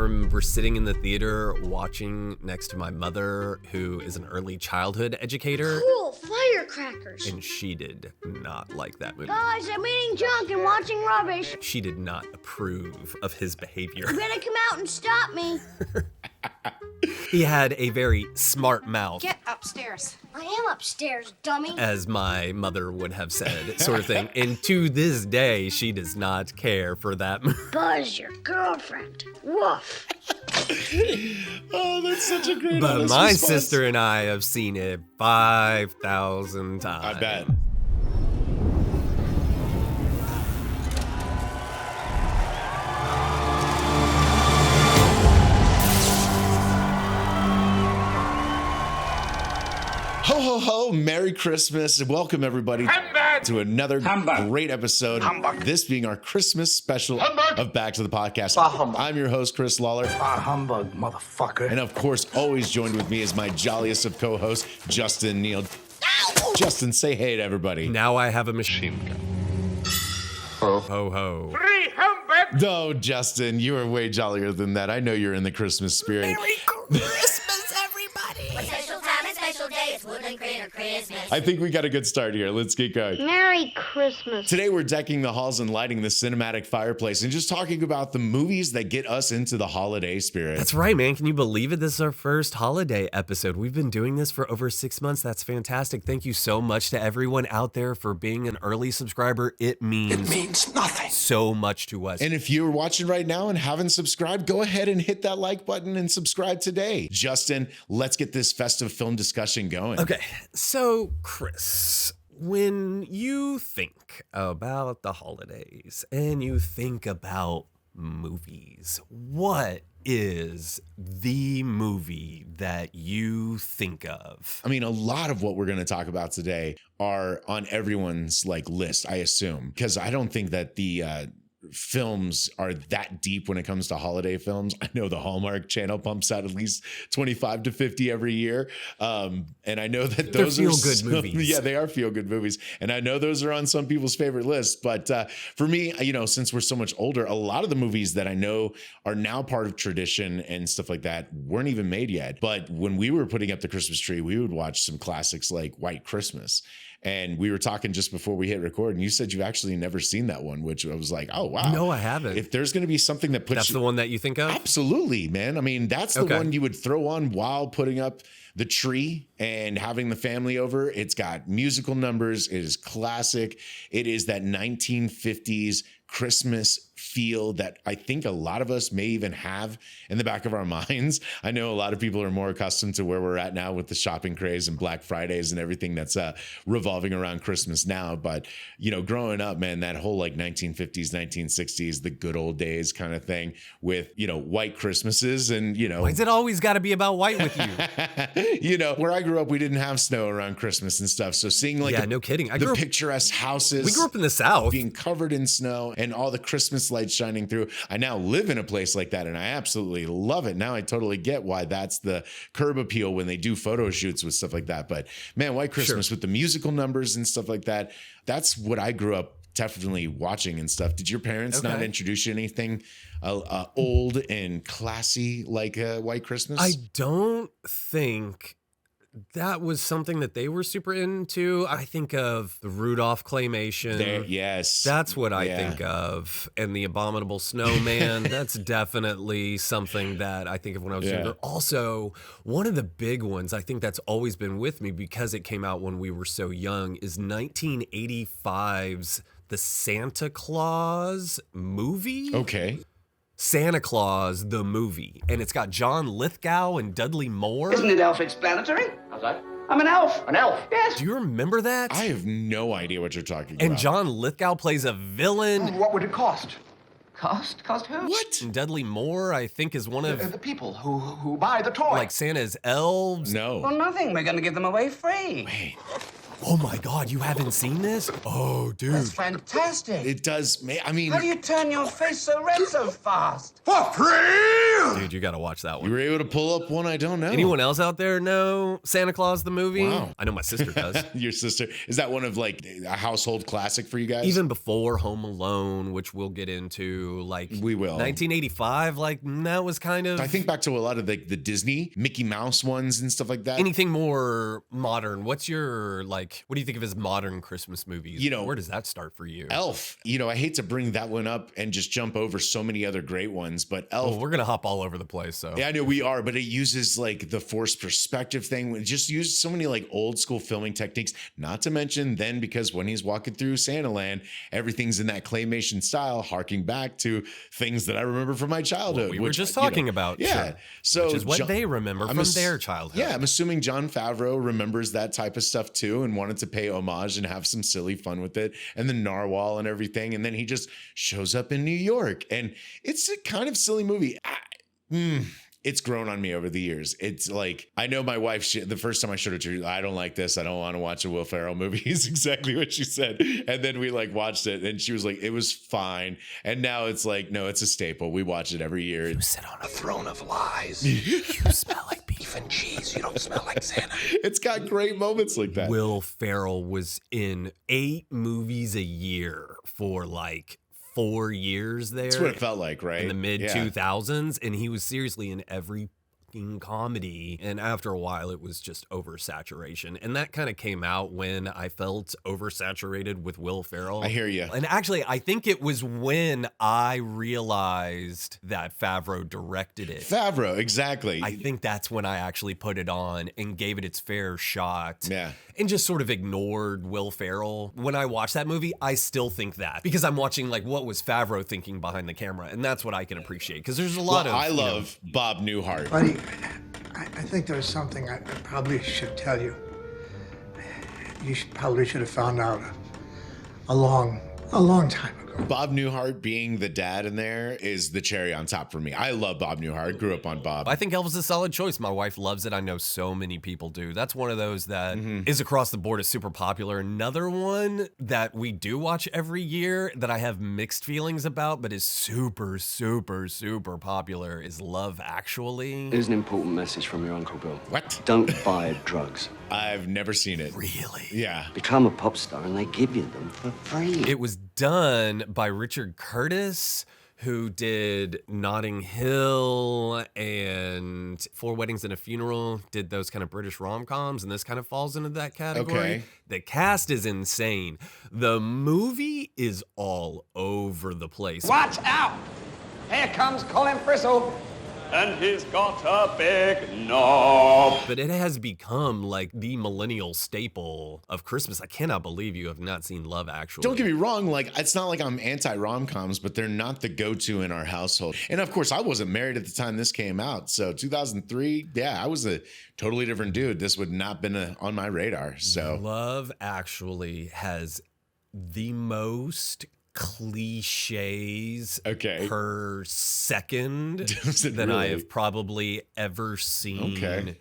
remember sitting in the theater watching next to my mother, who is an early childhood educator. Cool, firecrackers. And she did not like that movie. Guys, I'm eating junk and watching rubbish. She did not approve of his behavior. You better come out and stop me. He had a very smart mouth. Get upstairs. I am upstairs, dummy. As my mother would have said, sort of thing. And to this day, she does not care for that movie. Buzz, your girlfriend. Woof. Oh, that's such a great But honest my response. sister and I have seen it 5,000 times. I bet. Ho, ho, ho, Merry Christmas, and welcome everybody to another great episode. This being our Christmas special of Back to the Podcast. I'm your host, Chris Lawler. Humbug, motherfucker. And of course, always joined with me is my jolliest of co-hosts, Justin Neal. Justin, say hey to everybody. Now I have a machine gun. Ho, ho, ho. No, Justin, you are way jollier than that. I know you're in the Christmas spirit. Merry Christmas, everybody. Special time and special day, it's Woodland Critter Christmas. I think we got a good start here. Let's get going. Merry Christmas. Today we're decking the halls and lighting the cinematic fireplace and just talking about the movies that get us into the holiday spirit. That's right, man. Can you believe it? This is our first holiday episode. We've been doing this for over 6 months. That's fantastic. Thank you so much to everyone out there for being an early subscriber. It means nothing. so much to us. And if you're watching right now and haven't subscribed, go ahead and hit that like button and subscribe today. Justin, let's get this festive film discussion going. Okay, so Chris, when you think about the holidays and you think about movies, what is the movie that you think of? I mean, a lot of what we're going to talk about today are on everyone's list, I assume, because I don't think that the films are that deep when it comes to holiday films. I know the Hallmark Channel pumps out at least 25 to 50 every year. And I know that those They're are feel-good movies. Yeah, they are feel-good movies. And I know those are on some people's favorite lists. But for me, since we're so much older, a lot of the movies that I know are now part of tradition and stuff like that weren't even made yet. But when we were putting up the Christmas tree, we would watch some classics like White Christmas. And we were talking just before we hit record, and you said you've actually never seen that one, which I was like, oh, wow. No, I haven't. If there's going to be something that puts That's the one that you think of? Absolutely, man. I mean, that's the Okay. one you would throw on while putting up the tree and having the family over. It's got musical numbers. It is classic. It is that 1950s Christmas feel that I think a lot of us may even have in the back of our minds. I know a lot of people are more accustomed to where we're at now with the shopping craze and Black Fridays and everything that's revolving around Christmas now. But, growing up, man, that whole 1950s, 1960s, the good old days kind of thing with, white Christmases and, Why's it always got to be about white with you? where I grew up, we didn't have snow around Christmas and stuff. So seeing Yeah, no kidding. I grew the up- picturesque houses. We grew up in the South. Being covered in snow and all the Christmas lights shining through. I now live in a place like that and I absolutely love it. Now I totally get why that's the curb appeal when they do photo shoots with stuff like that. But man, White Christmas with the musical numbers and stuff like that, that's what I grew up definitely watching and stuff. Did your parents not introduce you to anything old and classy like White Christmas? I don't think that was something that they were super into. I think of the Rudolph claymation. Yes. That's what I think of. And the Abominable Snowman. That's definitely something that I think of when I was younger. Also, one of the big ones I think that's always been with me because it came out when we were so young is 1985's The Santa Claus movie. Okay. Santa Claus, the movie. And it's got John Lithgow and Dudley Moore. Isn't it self-explanatory? How's that? I'm an elf. An elf? Yes. Do you remember that? I have no idea what you're talking And about. John Lithgow plays a villain. What would it cost? Cost? Cost who? What? And Dudley Moore, I think, is one of The people who buy the toy. like Santa's elves. No. Well, nothing. We're going to give them away free. Wait. Oh my God, you haven't seen this? Oh, dude. That's fantastic. It does. I mean, How do you turn your face so red so fast? dude, you got to watch that one. You were able to pull up one I don't know. Anyone else out there know Santa Claus the movie? Wow. I know my sister does. Your sister. Is that one of like a household classic for you guys? Even before Home Alone, which we'll get into, like we will. 1985, like that was kind of. I think back to a lot of the Disney Mickey Mouse ones and stuff like that. Anything more modern? What's your like? What do you think of as modern Christmas movies? You know, where does that start for you? Elf. You know, I hate to bring that one up and just jump over so many other great ones, but Elf. Well, we're gonna hop all over the place. So yeah, I know we are, but it uses like the forced perspective thing. It just uses so many like old school filming techniques. Not to mention then because when he's walking through Santa Land, everything's in that claymation style, harking back to things that I remember from my childhood. We were just talking about. Yeah, sure. so which is what they remember from their childhood. Yeah, I'm assuming Jon Favreau remembers that type of stuff too, and wanted to pay homage and have some silly fun with it, and the narwhal and everything, and then he just shows up in New York, and it's a kind of silly movie. It's grown on me over the years. It's like, I know my wife, the first time I showed it to her, I don't like this. I don't want to watch a Will Ferrell movie is exactly what she said. And then we like watched it and she was like, it was fine. And now it's like, no, it's a staple. We watch it every year. You sit on a throne of lies. You smell like beef and cheese. You don't smell like Santa. It's got great moments like that. Will Ferrell was in 8 movies a year for like 4 years there. That's what it felt like, right? In the mid 2000s. And he was seriously in every fucking comedy. And after a while, it was just oversaturation. And that kind of came out when I felt oversaturated with Will Ferrell. I hear you. And actually, I think it was when I realized that Favreau directed it. Favreau, exactly. I think that's when I actually put it on and gave it its fair shot. Yeah. And just sort of ignored Will Ferrell. When I watch that movie, I still think that because I'm watching like what was Favreau thinking behind the camera, and that's what I can appreciate because there's a lot of. I love Bob Newhart. Buddy, I think there's something I probably should tell you. You probably should have found out a long time ago. Bob Newhart being the dad in there is the cherry on top for me. I love Bob Newhart. Grew up on Bob. I think Elf is a solid choice. My wife loves it. I know so many people do. That's one of those that is across the board is super popular. Another one that we do watch every year that I have mixed feelings about, but is super, super, super popular is Love Actually. Here's an important message from your Uncle Bill. What? Don't buy drugs. I've never seen it. Really? Yeah. Become a pop star and they give you them for free. It was done by Richard Curtis, who did Notting Hill and 4 Weddings and a Funeral, did those kind of British rom-coms, and this kind of falls into that category. Okay. The cast is insane. The movie is all over the place. Watch out! Here comes Colin Frizzle. And he's got a big knob. But it has become like the millennial staple of Christmas. I cannot believe you have not seen Love Actually. Don't get me wrong, like it's not like I'm anti-rom-coms, but they're not the go-to in our household. And of course, I wasn't married at the time this came out. So 2003, yeah, I was a totally different dude. This would not been on my radar. So Love Actually has the most cliches per second than I have probably ever seen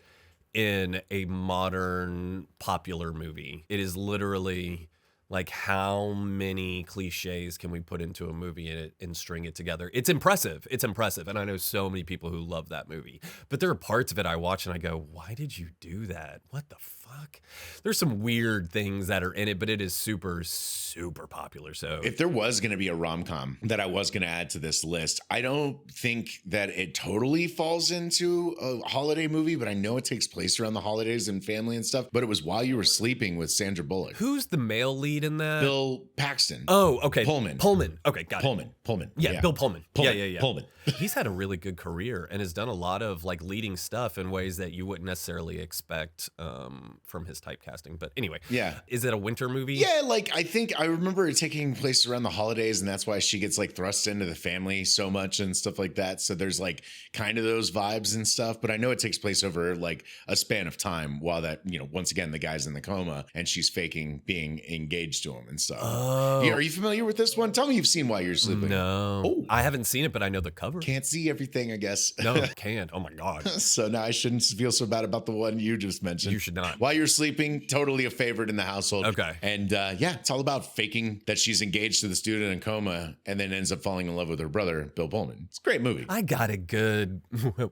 in a modern popular movie. It is literally like, how many cliches can we put into a movie and string it together? It's impressive. It's impressive. And I know so many people who love that movie. But there are parts of it I watch and I go, why did you do that? What the fuck? There's some weird things that are in it, but it is super, super popular. So if there was going to be a rom-com that I was going to add to this list, I don't think that it totally falls into a holiday movie, but I know it takes place around the holidays and family and stuff. But it was While You Were Sleeping with Sandra Bullock. Who's the male lead in that? Bill Paxton. Oh, okay. Pullman. Okay, got it. Pullman. Yeah, Bill Pullman. Yeah. Pullman. He's had a really good career and has done a lot of like leading stuff in ways that you wouldn't necessarily expect from his typecasting. But anyway, yeah. Is it a winter movie? Yeah, like I think I remember it taking place around the holidays, and that's why she gets like thrust into the family so much and stuff like that. So there's like kind of those vibes and stuff. But I know it takes place over like a span of time while that, you know, once again, the guy's in the coma and she's faking being engaged engaged to him and stuff. Oh. Are you familiar with this one? Tell me you've seen While You're Sleeping. No. Oh. I haven't seen it, but I know the cover. Can't see everything, I guess. No, can't. Oh my God. So now I shouldn't feel so bad about the one you just mentioned. You should not. While You're Sleeping, totally a favorite in the household. Okay. And yeah, it's all about faking that she's engaged to the student in coma and then ends up falling in love with her brother, Bill Pullman. It's a great movie. I got a good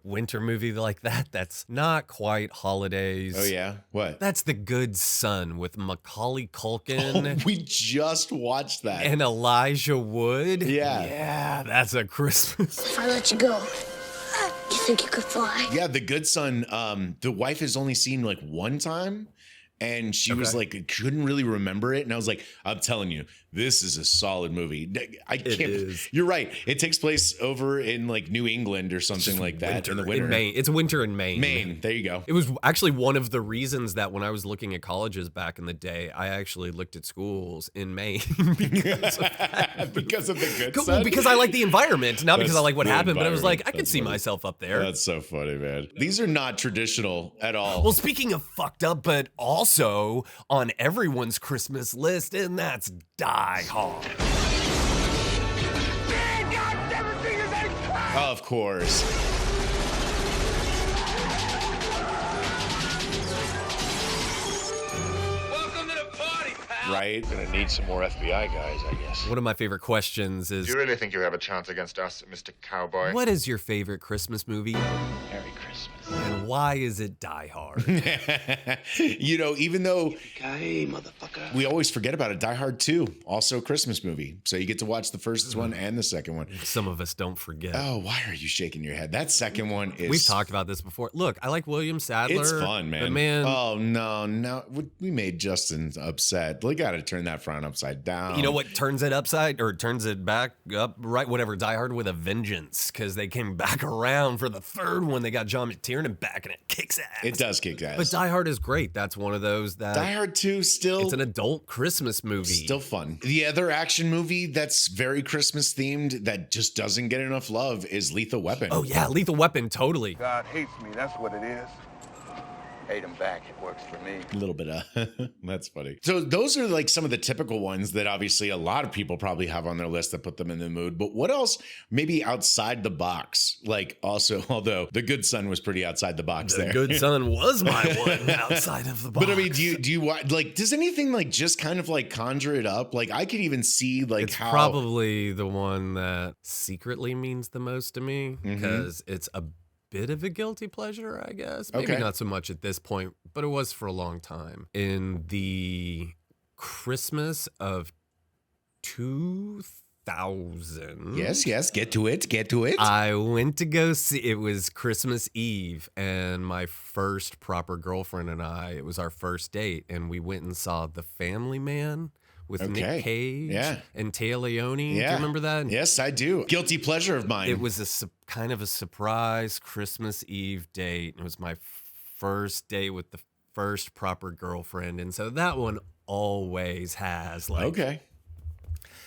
winter movie like that that's not quite holidays. Oh, yeah? What? That's The Good Son with Macaulay Culkin. Oh, we just watched that. And Elijah Wood. Yeah. Yeah, that's a Christmas. If I let you go, you think you could fly? Yeah, The Good Son, the wife has only seen like one time. And she was like, couldn't really remember it. And I was like, I'm telling you, this is a solid movie. I can't. It is. You're right. It takes place over in like New England or something like that in the winter. In Maine. It's winter in Maine. Maine. There you go. It was actually one of the reasons that when I was looking at colleges back in the day, I actually looked at schools in Maine because of that. Because of The Good Well, Son? because I like the environment, not because I like what the happened, but I was like, I could That's see funny. myself up there. That's so funny, man. These are not traditional at all. Well, speaking of fucked up, but also on everyone's Christmas list, and that's Die Hard. Of course. Welcome to the party, pal. Right? Gonna need some more FBI guys, I guess. One of my favorite questions is, Do you really think you have a chance against us, Mr. Cowboy? what is your favorite Christmas movie? Merry Christmas. And why is it Die Hard? You know, even though Hey, motherfucker. we always forget about it, Die Hard 2, also a Christmas movie. So you get to watch the first one and the second one. Some of us don't forget. Oh, why are you shaking your head? That second one is... We've talked about this before. Look, I like William Sadler. It's fun, man. But man, Oh, no. We made Justin upset. We got to turn that frown upside down. you know what turns it upside or turns it back up, right? Whatever. Die Hard with a vengeance, because they came back around for the third one. They got John McTiernan back, and it kicks ass. It does kick ass. But Die Hard is great. That's one of those that Die Hard 2 still... it's an adult Christmas movie. Still fun. The other action movie that's very Christmas themed that just doesn't get enough love is Lethal Weapon. Oh yeah, Lethal Weapon, totally. God hates me, that's what it is. Hate him back, it works for me. A little bit of that's funny. So those are like some of the typical ones that obviously a lot of people probably have on their list that put them in the mood. But what else maybe outside the box? Like also, although The Good Son was pretty outside the box The there. Good Son was my one outside of the box. But I mean, do you like, does anything like just kind of like conjure it up? Like I could even see like it's how probably the one that secretly means the most to me because it's a bit of a guilty pleasure, I guess. Maybe Okay. not so much at this point, but it was for a long time. In the Christmas of 2000. Yes, get to it. I went to go see, it was Christmas Eve, and my first proper girlfriend and I, it was our first date, and we went and saw The Family Man with Okay. Nick Cage Yeah. and Taya Leone. Do Yeah. you remember that? Yes, I do. Guilty pleasure of mine. It was kind of a surprise Christmas Eve date. It was my first date with the first proper girlfriend, and so that one always has like okay.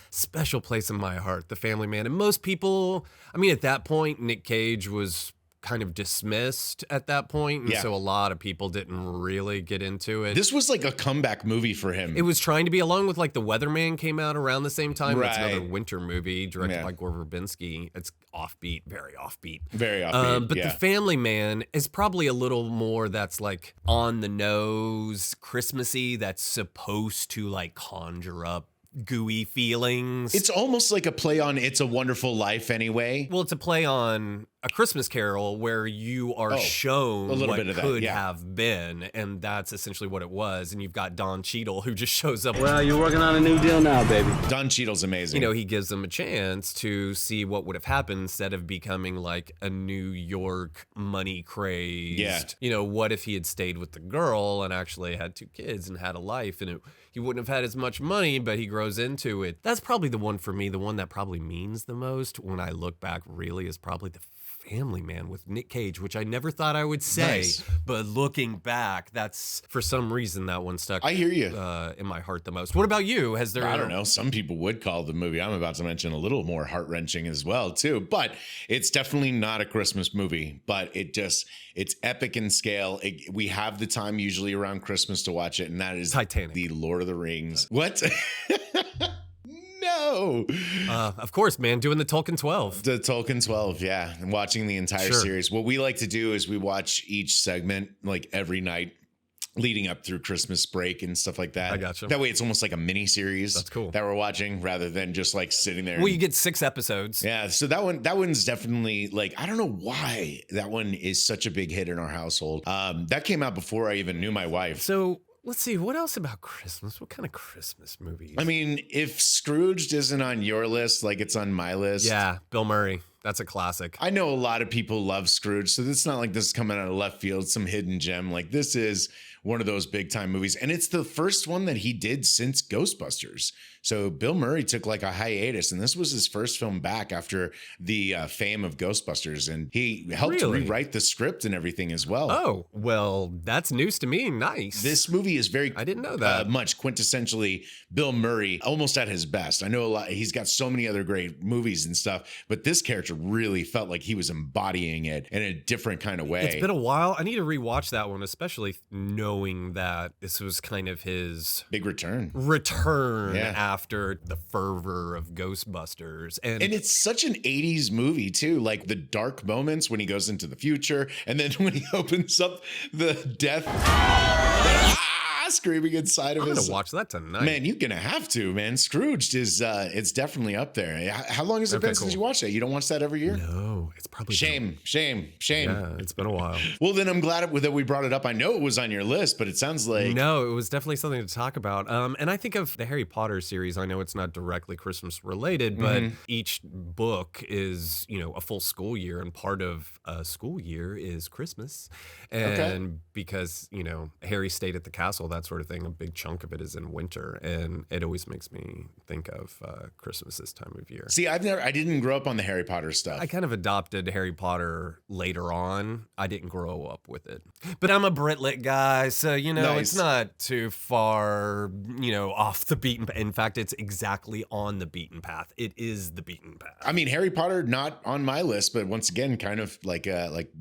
special place in my heart, The Family Man. And most people, I mean, at that point, Nick Cage was kind of dismissed at that point, and Yeah. so a lot of people didn't really get into it. This was like a comeback movie for him. It was trying to be, along with like The Weatherman came out around the same time. That's another Right. winter movie directed Yeah. by Gore Verbinski. It's offbeat, very offbeat. Very offbeat, But yeah. The Family Man is probably a little more that's like on the nose, Christmassy, that's supposed to like conjure up gooey feelings. It's almost like a play on It's a Wonderful Life anyway. Well, it's a play on A Christmas Carol where you are shown a little what bit of that, could yeah. have been, and that's essentially what it was. And you've got Don Cheadle who just shows up. Well, you're working on a new deal now, baby. Don Cheadle's amazing. You know, he gives them a chance to see what would have happened instead of becoming like a New York money crazed. Yeah. You know, what if he had stayed with the girl and actually had 2 kids and had a life, and he wouldn't have had as much money, but he grows into it. That's probably the one for me, the one that probably means the most when I look back really is probably The Family Man with Nick Cage, which I never thought I would say, but looking back, that's for some reason that one stuck. I hear you. In my heart the most. What about you? Has there? I don't know. Some people would call the movie I'm about to mention a little more heart-wrenching as well, too. But it's definitely not a Christmas movie. But it's epic in scale. We have the time usually around Christmas to watch it, and that is Titanic, the Lord of the Rings. What? No. Of course, man, doing the Tolkien 12. The Tolkien 12, yeah. And watching the entire series. What we like to do is we watch each segment like every night leading up through Christmas break and stuff like that. I gotcha. That way it's almost like a mini series. That's cool. That we're watching rather than just like sitting there. Well, you get 6 episodes. Yeah, so that one's definitely like, I don't know why that one is such a big hit in our household. That came out before I even knew my wife. So let's see, what else about Christmas? What kind of Christmas movies? I mean, if Scrooged isn't on your list, like it's on my list. Yeah, Bill Murray. That's a classic. I know a lot of people love Scrooge, so it's not like this is coming out of left field, some hidden gem. Like this is one of those big time movies. And it's the first one that he did since Ghostbusters. So Bill Murray took like a hiatus, and this was his first film back after the fame of Ghostbusters. And he helped rewrite the script and everything as well. Oh, well, that's news to me. Nice. This movie is I didn't know that. Much quintessentially Bill Murray, almost at his best. I know a lot. He's got so many other great movies and stuff, but this character really felt like he was embodying it in a different kind of way. It's been a while. I need to rewatch that one, especially knowing that this was kind of his big return after the fervor of Ghostbusters. And it's such an 80s movie too, like the dark moments when he goes into the future and then when he opens up the death screaming inside of I'm his. I'm gonna watch that tonight. Man, you're gonna have to, man. Scrooged is it's definitely up there. How long has it been since you watched that? You don't watch that every year? No, it's probably shame. Yeah, it's been a while. Well, then I'm glad that we brought it up. I know it was on your list, but it sounds like no, it was definitely something to talk about. And I think of the Harry Potter series. I know it's not directly Christmas related, but each book is, a full school year, and part of a school year is Christmas. And because, Harry stayed at the castle, that sort of thing, a big chunk of it is in winter, and it always makes me think of Christmas this time of year. See, I didn't grow up on the Harry Potter stuff. I kind of adopted Harry Potter later on. I didn't grow up with it, but I'm a Brit-lit guy, so it's not too far, off the beaten. In fact, it's exactly on the beaten path. It is the beaten path. I mean, Harry Potter not on my list, but once again, kind of like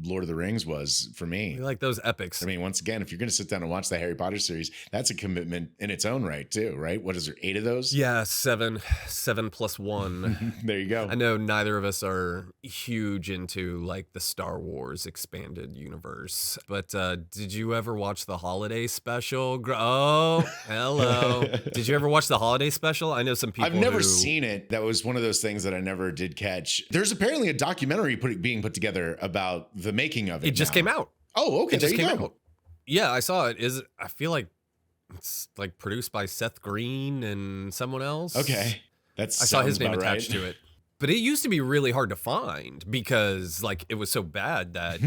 Lord of the Rings was for me. We like those epics. I mean, once again, if you're going to sit down and watch the Harry Potter series, that's a commitment in its own right, too, right? What is there, 8 of those? Yeah, 7 plus 1. There you go. I know neither of us are huge into like the Star Wars expanded universe, but did you ever watch the holiday special? Oh, hello. Did you ever watch the holiday special? I know some people. I've never seen it. That was one of those things that I never did catch. There's apparently a documentary being put together about the making of it. It just came out. Oh, okay. It just came out. Yeah, I saw it. I feel like it's like produced by Seth Green and someone else. Okay. I saw his name attached to it. But it used to be really hard to find because like it was so bad that,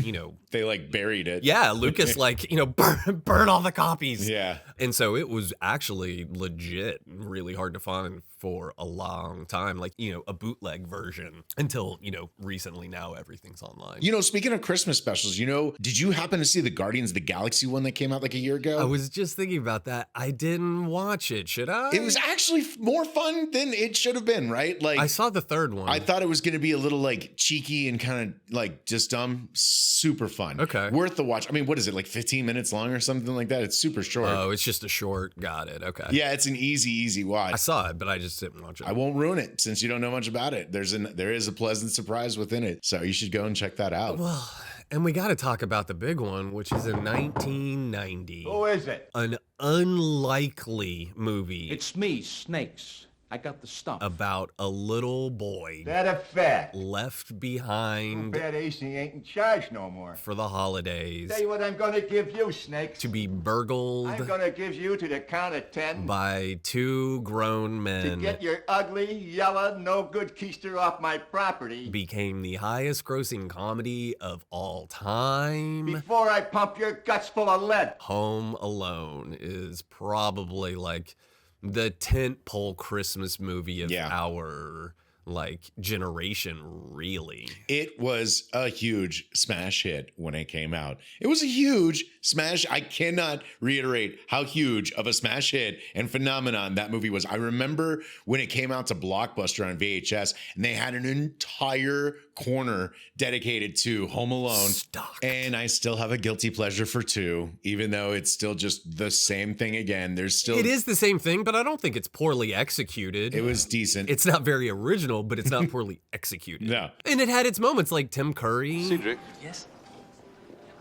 they like buried it. Yeah, Lucas burn all the copies. Yeah. And so it was actually legit really hard to find for a long time, like, a bootleg version until, recently now everything's online. Speaking of Christmas specials, did you happen to see the Guardians of the Galaxy one that came out like a year ago? I was just thinking about that. I didn't watch it. Should I? It was actually more fun than it should have been, right? Like I saw the third one. I thought it was going to be a little like cheeky and kind of like just dumb. Super fun. Okay. Worth the watch. I mean, what is it, like 15 minutes long or something like that? It's super short. Oh, it's just a short. Got it. Okay. Yeah, it's an easy watch. I saw it, but I just didn't watch it. I won't ruin it since you don't know much about it. There is a pleasant surprise within it. So you should go and check that out. Well, and we got to talk about the big one, which is in 1990. Who is it? An unlikely movie. It's me, Snakes. I got the stuff. About a little boy That a fact. left behind Bad AC ain't in charge no more. for the holidays Tell you what I'm gonna give you, Snakes. to be burgled I'm gonna give you to the count of 10 by 2 grown to men. get your ugly, yellow, no good keister off my property Became the highest grossing comedy of all time. before I pump your guts full of lead. Home Alone is probably like the tentpole Christmas movie of our like generation, really. It was a huge smash hit when it came out. It was a huge smash. I cannot reiterate how huge of a smash hit and phenomenon that movie was. I remember when it came out to Blockbuster on VHS, and they had an entire corner dedicated to Home Alone. Stocked. And I still have a guilty pleasure for 2, even though it's still just the same thing again. It is the same thing, but I don't think it's poorly executed. It was decent. It's not very original, but it's not poorly executed. No. And it had its moments, like Tim Curry. Cedric. Yes?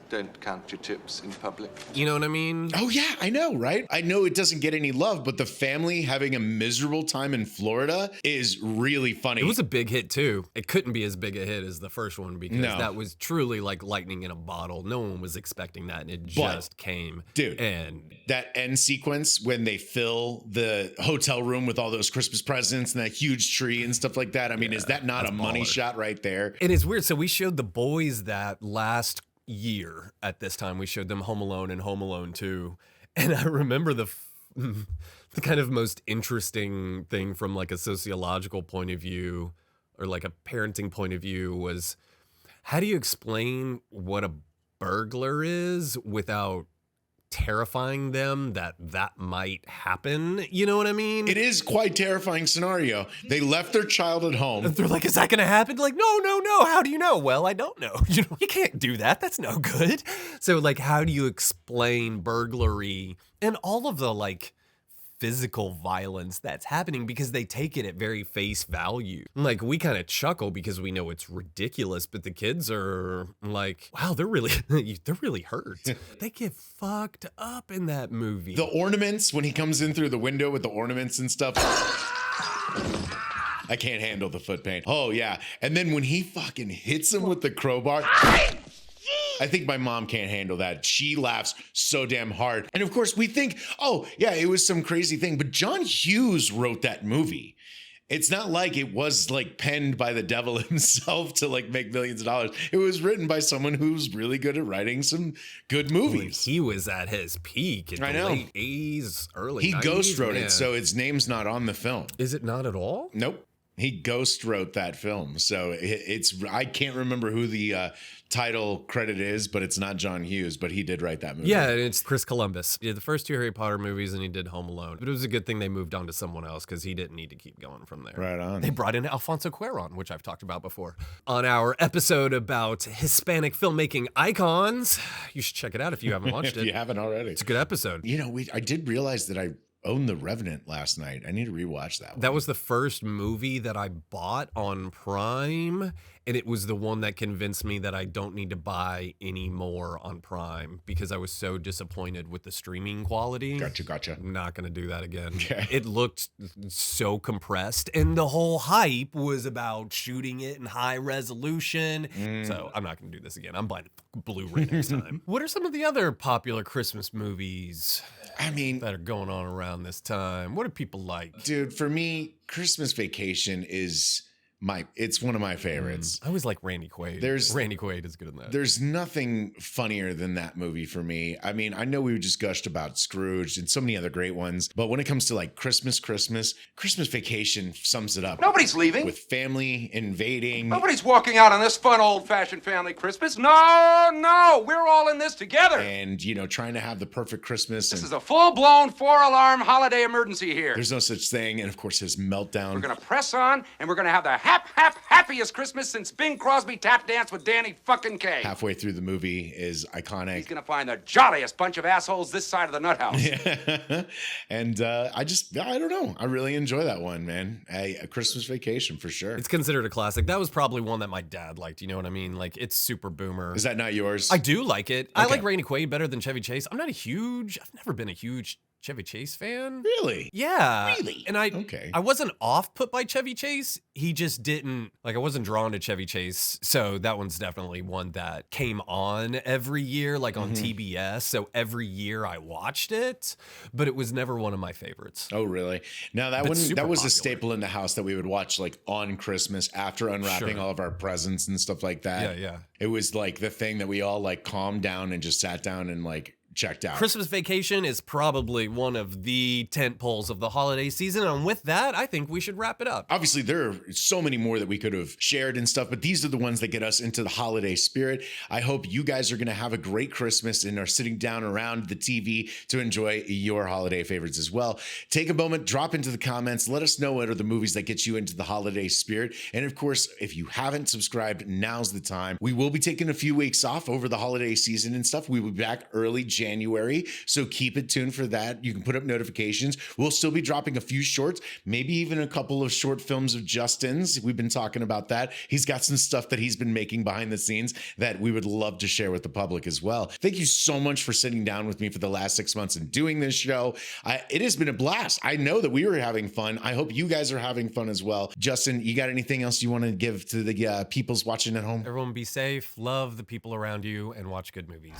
Don't count your chips in public. You know what I mean? Oh, yeah, I know, right? I know it doesn't get any love, but the family having a miserable time in Florida is really funny. It was a big hit, too. It couldn't be as big a hit as the first one because that was truly like lightning in a bottle. No one was expecting that, and it just came. Dude, and that end sequence when they fill the hotel room with all those Christmas presents and that huge tree and stuff like that. I mean, is that not a money shot right there? And it's weird. So we showed the boys that last year at this time. We showed them Home Alone and Home Alone 2. And I remember the kind of most interesting thing from like a sociological point of view or like a parenting point of view was, how do you explain what a burglar is without terrifying them that might happen? You know what I mean? It is quite terrifying scenario. They left their child at home. And they're like, is that going to happen? Like, no. How do you know? Well, I don't know. You can't do that. That's no good. So like, how do you explain burglary and all of the like physical violence that's happening, because they take it at very face value. Like, we kind of chuckle because we know it's ridiculous, but the kids are like, wow, they're really hurt. They get fucked up in that movie. The ornaments, when he comes in through the window with the ornaments and stuff. I can't handle the foot pain. Oh, yeah. And then when he fucking hits him with the crowbar. I think my mom can't handle that. She laughs so damn hard. And of course, we think, oh, yeah, it was some crazy thing. But John Hughes wrote that movie. It's not like it was like penned by the devil himself to like make millions of dollars. It was written by someone who's really good at writing some good movies. He was at his peak in the late 80s, early 90s. He ghost wrote it, so its name's not on the film. Is it not at all? Nope. He ghost wrote that film. So I can't remember who the title credit is, but it's not John Hughes, but he did write that movie. Yeah, it's Chris Columbus. He did the first 2 Harry Potter movies, and he did Home Alone. But it was a good thing they moved on to someone else because he didn't need to keep going from there. Right on. They brought in Alfonso Cuarón, which I've talked about before. On our episode about Hispanic filmmaking icons, you should check it out if you haven't watched it. If you haven't already. It's a good episode. You know, I did realize that I owned The Revenant last night. I need to rewatch that one. That was the first movie that I bought on Prime, and it was the one that convinced me that I don't need to buy any more on Prime because I was so disappointed with the streaming quality. Gotcha. I'm not going to do that again. Okay. It looked so compressed, and the whole hype was about shooting it in high resolution. So I'm not going to do this again. I'm buying Blu-ray next time. What are some of the other popular Christmas movies that are going on around this time? What do people like? Dude, for me, Christmas Vacation is it's one of my favorites. I always like Randy Quaid. Randy Quaid is good in that. There's nothing funnier than that movie for me. I mean, I know we just gushed about Scrooge and so many other great ones, but when it comes to like Christmas Vacation sums it up. Nobody's leaving. With family invading. Nobody's walking out on this fun old-fashioned family Christmas. No, we're all in this together. And, trying to have the perfect Christmas. This is a full-blown 4-alarm holiday emergency here. There's no such thing. And of course, his meltdown. We're going to press on, and we're going to have the happiest Christmas since Bing Crosby tap danced with Danny fucking Kaye. Halfway through the movie is iconic. He's going to find the jolliest bunch of assholes this side of the nut house. Yeah. And I don't know. I really enjoy that one, man. A Christmas Vacation for sure. It's considered a classic. That was probably one that my dad liked. You know what I mean? Like, it's super boomer. Is that not yours? I do like it. Okay. I like Randy Quaid better than Chevy Chase. I've never been a huge Chevy Chase fan. Really? Yeah. Really? And I wasn't off put by Chevy Chase. He just didn't, I wasn't drawn to Chevy Chase. So that one's definitely one that came on every year, like on TBS. So every year I watched it, but it was never one of my favorites. Oh, really? Now that was popular. A staple in the house that we would watch like on Christmas after unwrapping all of our presents and stuff like that. Yeah. It was like the thing that we all like calmed down and just sat down and like checked out. Christmas Vacation is probably one of the tent poles of the holiday season. And with that, I think we should wrap it up. Obviously, there are so many more that we could have shared and stuff, but these are the ones that get us into the holiday spirit. I hope you guys are going to have a great Christmas and are sitting down around the TV to enjoy your holiday favorites as well. Take a moment, drop into the comments, let us know what are the movies that get you into the holiday spirit. And of course, if you haven't subscribed, now's the time. We will be taking a few weeks off over the holiday season and stuff. We will be back early January, so keep it tuned for that. You can put up notifications. We'll still be dropping a few shorts, maybe even a couple of short films of Justin's. We've been talking about that. He's got some stuff that he's been making behind the scenes that we would love to share with the public as well. Thank you so much for sitting down with me for the last 6 months and doing this show. It has been a blast. I know that we were having fun. I hope you guys are having fun as well. Justin, you got anything else you want to give to the peoples watching at home? Everyone be safe, love the people around you, and watch good movies.